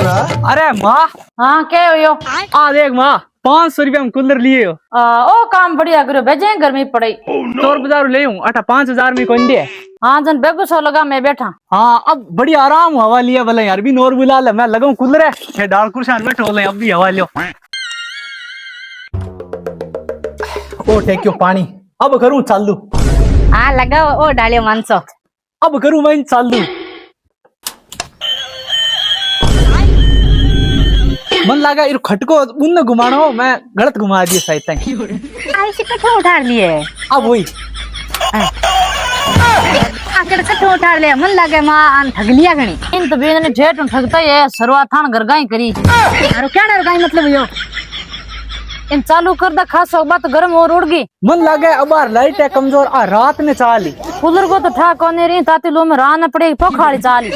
रहा। अरे माँ, हाँ क्या हो यो? आ देख माँ, 500 रुपया में कूलर लिए हो। ओ काम बढ़िया करो भेजे गर्मी पड़ी। चोर बाजार ले हूँ, अटा 5000 में कौन दे। हाँ जन बेगू सो लगा मैं बैठा। हाँ अब बड़ी आराम हवा लिया भले यार, भी नोर बुला ले, मैं लगाऊं कूलर है, ये डाल कुर्सियां बैठो ले, अब भी हवा लियो। ओ टेक्यो पानी, अब करूँ चालू। हाँ लगाओ ओ डालियो 500। अब करूँ मैं चालू। मन लगा इर खटको उन घुमाना हो, मैं गलत घुमा दिया शायद तक। ऐसे कठो उठा लिए। अब वही आकर कठो उठा लिया, मन लगे मां ठग लिया गणी। इन तो बेन ने जेठ ठगता है, शुरुआत थान गरगाई करी। अरे क्या गरगाई मतलब यो? इन चालू कर दा खास बात गरम और उड़ गई। मन लगे अब लाइट है कमजोर, आ रात में चाली कूलर को तो ठा कोने रही, ताती लो में रान पड़ेगी पोखाड़ी चाली।